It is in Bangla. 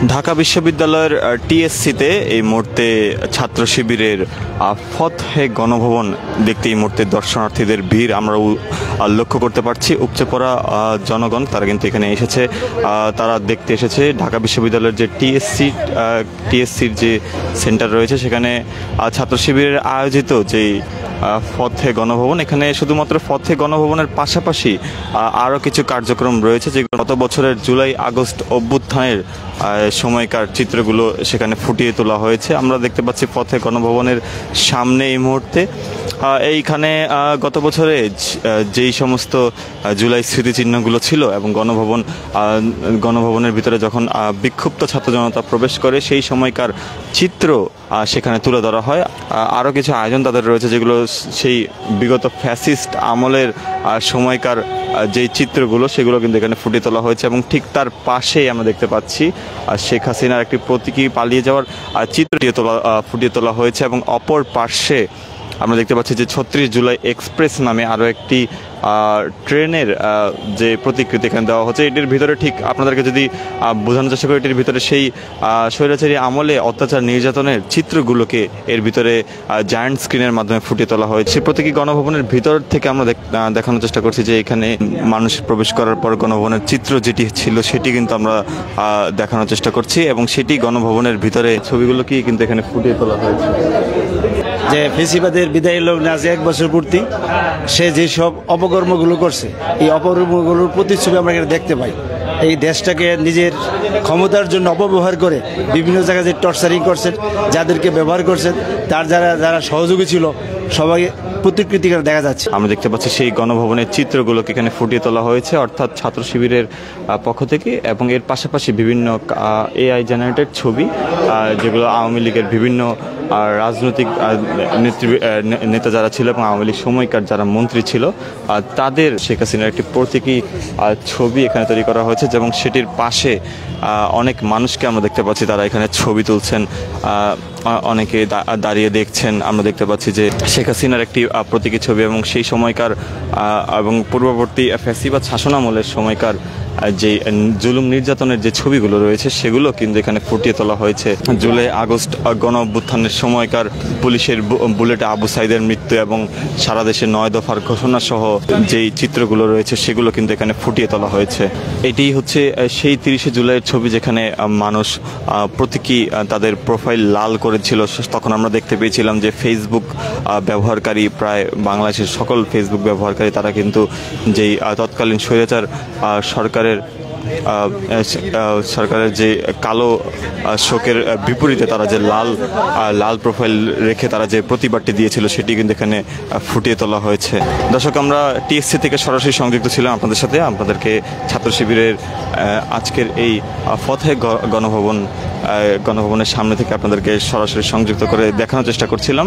ঢাকা বিশ্ববিদ্যালয়ের টিএসসিতে এই মুহূর্তে ছাত্র শিবিরের ফতহে গণভবন দেখতে এই মুহূর্তে দর্শনার্থীদের ভিড় আমরা লক্ষ্য করতে পারছি। উপচে পড়া জনগণ তারা কিন্তু এখানে এসেছে, তারা দেখতে এসেছে ঢাকা বিশ্ববিদ্যালয়ের যে টিএসসির যে সেন্টার রয়েছে সেখানে ছাত্র শিবিরের আয়োজিত যেই ফতহে গণভবন, এখানে শুধুমাত্র ফতহে গণভবনের পাশাপাশি আরও কিছু কার্যক্রম রয়েছে যেগুলো গত বছরের জুলাই আগস্ট অভ্যুত্থানের সময়কার চিত্রগুলো সেখানে ফুটিয়ে তোলা হয়েছে। আমরা দেখতে পাচ্ছি ফতহে গণভবনের সামনে এই মুহূর্তে এইখানে গত বছরে যেই সমস্ত জুলাই স্মৃতিচিহ্নগুলো ছিল এবং গণভবনের ভিতরে যখন বিক্ষুব্ধ ছাত্র জনতা প্রবেশ করে সেই সময়কার চিত্র সেখানে তুলে ধরা হয়। আরও কিছু আয়োজন তাদের রয়েছে যেগুলো সেই বিগত ফ্যাসিস্ট আমলের সময়কার যেই চিত্রগুলো সেগুলো কিন্তু এখানে ফুটিয়ে তোলা হয়েছে এবং ঠিক তার পাশেই আমরা দেখতে পাচ্ছি শেখ হাসিনার একটি প্রতীকী পালিয়ে যাওয়ার চিত্র ফুটিয়ে তোলা হয়েছে এবং অপর পার্শ্বে আমরা দেখতে পাচ্ছি যে ৩৬ জুলাই এক্সপ্রেস নামে আরও একটি ট্রেনের যে প্রতিকৃতি এখানে দেওয়া হচ্ছে। এটির ভিতরে ঠিক আপনাদেরকে যদি বোঝানোর চেষ্টা করি, এটির ভিতরে সেই স্বৈরাচারী আমলে অত্যাচার নির্যাতনের চিত্রগুলোকে এর ভিতরে জায়ান্ট স্ক্রিনের মাধ্যমে ফুটিয়ে তোলা হয়েছে। প্রতীকী গণভবনের ভিতর থেকে আমরা দেখানোর চেষ্টা করছি যে এখানে মানুষ প্রবেশ করার পর গণভবনের চিত্র যেটি ছিল সেটি কিন্তু আমরা দেখানোর চেষ্টা করছি এবং সেটি গণভবনের ভিতরে ছবিগুলোকে কিন্তু এখানে ফুটিয়ে তোলা হয়েছে। যে ফেসিবাদের বিদায়ী লোক আজ 1 বছর পূর্তি, সে যেসব অপকর্মগুলো করছে এই অপকর্মগুলোর প্রতিচ্ছবি আমরা এখানে দেখতে পাই। এই দেশটাকে নিজের ক্ষমতার জন্য অপব্যবহার করে বিভিন্ন জায়গায় যে টর্চারিং করছেন, যাদেরকে ব্যবহার করছেন, তার যারা সহযোগী ছিল সবাই প্রতিকৃতি দেখা যাচ্ছে। আমরা দেখতে পাচ্ছি সেই গণভবনের চিত্রগুলোকে এখানে ফুটিয়ে তোলা হয়েছে অর্থাৎ ছাত্র শিবিরের পক্ষ থেকে, এবং এর পাশাপাশি বিভিন্ন এআই জেনারেটেড ছবি যেগুলো আওয়ামী লীগের বিভিন্ন রাজনৈতিক নেতা যারা ছিল এবং আওয়ামী লীগ সময়কার যারা মন্ত্রী ছিল তাদের শেখ হাসিনার একটি প্রতীকী ছবি এখানে তৈরি করা হয়েছে এবং সেটির পাশে অনেক মানুষকে আমরা দেখতে পাচ্ছি তারা এখানে ছবি তুলছেন, অনেকে দাঁড়িয়ে দেখছেন। আমরা দেখতে পাচ্ছি যে শেখ হাসিনার একটি প্রতীকী ছবি এবং সেই সময়কার এবং পূর্ববর্তী ফ্যাসিবাদ শাসনামলের সময়কার যে জুলুম নির্যাতনের যে ছবিগুলো রয়েছে সেগুলো কিন্তু এখানে ফুটিয়ে তোলা হয়েছে। জুলাই আগস্ট গণ অভ্যুত্থানের সময়কার পুলিশের বুলেটে আবু সাইদের মৃত্যু এবং সারা দেশে 9 দফার ঘোষণা সহ যেই চিত্রগুলো রয়েছে সেগুলো কিন্তু এখানে ফুটিয়ে তোলা হয়েছে। এটি হচ্ছে সেই 30শে জুলাইয়ের ছবি যেখানে মানুষ প্রতীকী তাদের প্রোফাইল লাল করেছিল। তখন আমরা দেখতে পেয়েছিলাম যে ফেসবুক ব্যবহারকারী, প্রায় বাংলাদেশের সকল ফেসবুক ব্যবহারকারী তারা কিন্তু যেই তৎকালীন স্বৈরাচার সরকারের যে কালো শোকের বিপরীতে তারা যে লাল প্রোফাইল রেখে তারা যে প্রতিবাদটি দিয়েছিল সেটি কিন্তু এখানে ফুটিয়ে তোলা হয়েছে। দর্শক, আমরা টিএসসি থেকে সরাসরি সংযুক্ত ছিলাম আপনাদের সাথে, আপনাদেরকে ছাত্র শিবিরের আজকের এই ফতহে গণভবনের সামনে থেকে আপনাদেরকে সরাসরি সংযুক্ত করে দেখানোর চেষ্টা করছিলাম।